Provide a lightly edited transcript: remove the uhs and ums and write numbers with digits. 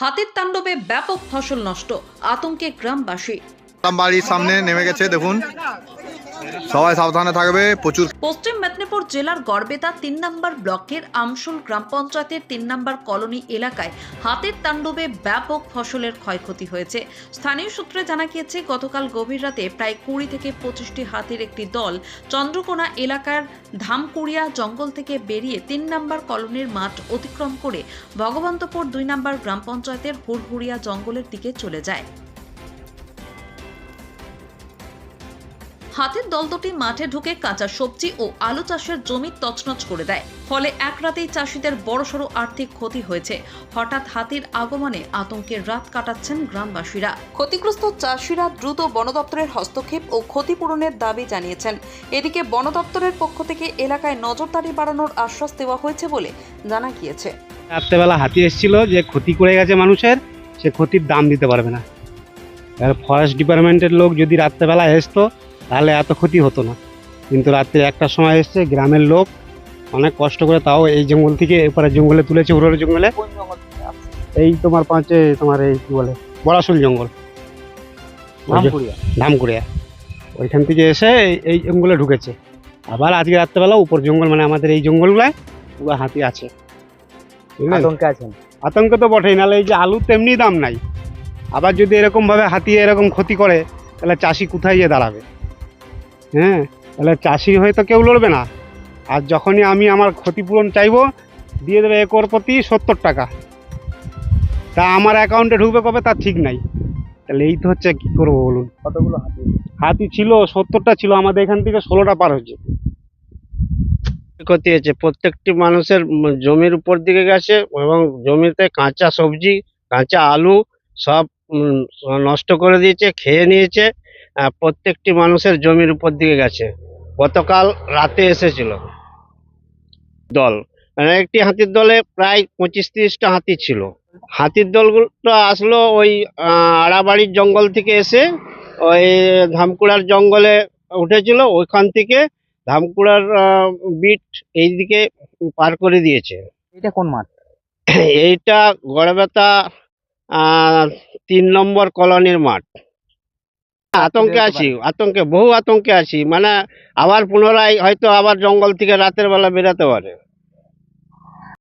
হাতির তাণ্ডবে ব্যাপক ফসল নষ্ট, আতঙ্কে গ্রামবাসী। বাড়ির সামনে নেমে গেছে, দেখুন সবাই সাবধানে থাকবে। প্রচুর। পশ্চিম মেদিনীপুর জেলার গড়বেতা ৩ নম্বর ব্লকের আমশুল গ্রাম পঞ্চায়েতের ৩ নম্বর কলোনি এলাকায় হাতির তাণ্ডবে ব্যাপক ফসলের ক্ষয়ক্ষতি হয়েছে। স্থানীয় সূত্রে জানা গিয়েছে, গতকাল গভীর রাতে প্রায় ২০ থেকে ২৫টি হাতির একটি দল চন্দ্রকোনা এলাকার ধামকুড়িয়া জঙ্গল থেকে বেরিয়ে ৩ নম্বর কলোনির মাঠ অতিক্রম করে ভগবন্তপুর ২ নম্বর গ্রাম পঞ্চায়েতের হুড়হুড়িয়া জঙ্গলের দিকে চলে যায়। হাতির দল দুটি মাঠে ঢুকে কাঁচা সবজি ও আলু চাষের জমি তছনছ করে দেয়। ফলে এক রাতেই চাষিদের বড়সড় আর্থিক ক্ষতি হয়েছে। হঠাৎ হাতির আগমনে আতঙ্কের রাত কাটাচ্ছেন গ্রামবাসীরা। ক্ষতিগ্রস্ত চাষিরা দ্রুত বন দপ্তরের হস্তক্ষেপ ও ক্ষতিপূরণের দাবি জানিয়েছেন। এদিকে বন দপ্তরের পক্ষ থেকে এলাকায় নজরদারি বাড়ানোর আশ্বাস দেওয়া হয়েছে বলে জানা গিয়েছে। রাত্রেবেলা হাতি এসেছিল, যে ক্ষতি করে গেছে মানুষের, সে ক্ষতির দাম দিতে পারবে না। আর ফরেস্ট ডিপার্টমেন্টের লোক যদি রাত্রেবেলা আসতো তাহলে এত ক্ষতি হতো না, কিন্তু রাত্রে একটার সময় এসছে, গ্রামের লোক অনেক কষ্ট করে তাও এই জঙ্গল থেকে এপারে জঙ্গলে তুলেছে, উড়োর জঙ্গলে। এই তোমার তোমার এই কি বলে বড়াশুল জঙ্গল, ধামকুড়িয়া, ওইখান থেকে এসে এই জঙ্গলে ঢুকেছে। আবার আজকে রাত্রেবেলা উপর জঙ্গল, মানে আমাদের এই জঙ্গলগুলায় পুরো হাতি আছে। আতঙ্কে আছেন? আতঙ্ক তো বটেই, নাহলে এই যে আলুর তেমনি দাম নাই। আবার যদি এরকম ভাবে হাতি এরকম ক্ষতি করে তাহলে চাষি কোথায় গিয়ে দাঁড়াবে? হ্যাঁ, তাহলে চাষি হয়তো কেউ লড়বে না। আর যখনই আমি আমার ক্ষতিপূরণ চাইবো, দিয়ে দেবে একর প্রতি 70 টাকা, তা আমার অ্যাকাউন্টে ঢুকবে কবে তার ঠিক নাই। তাহলে এই তো হচ্ছে, কি করবো বলুন। কতগুলো হাতি? হাতি ছিল 70টা ছিল, আমাদের এখান থেকে 16টা পার হচ্ছে। ক্ষতি হয়েছে, প্রত্যেকটি মানুষের জমির উপর দিকে গেছে, এবং জমিতে কাঁচা সবজি, কাঁচা আলু সব নষ্ট করে দিয়েছে, খেয়ে নিয়েছে। প্রত্যেকটি মানুষের জমির উপর দিকে গেছে। গতকাল রাতে এসেছিল দল, মানে একটি হাতির দলে প্রায় 25-30টা হাতি ছিল। হাতির দলগুলো আসলো ওই আড়াবাড়ির জঙ্গল থেকে এসে ওই ধামকুড়ার জঙ্গলে উঠেছিল, ওইখান থেকে ধামকুড়ার বিট এইদিকে পার করে দিয়েছে। এটা কোন মাঠ? এইটা গড়বেতা ৩ নম্বর কলোনির মাঠ। আতঙ্কে আছি, বহু আতঙ্কে আছি। মানে আবার পুনরায় হয়তো আবার জঙ্গল থেকে রাতের বেলা বেরোতে পারে।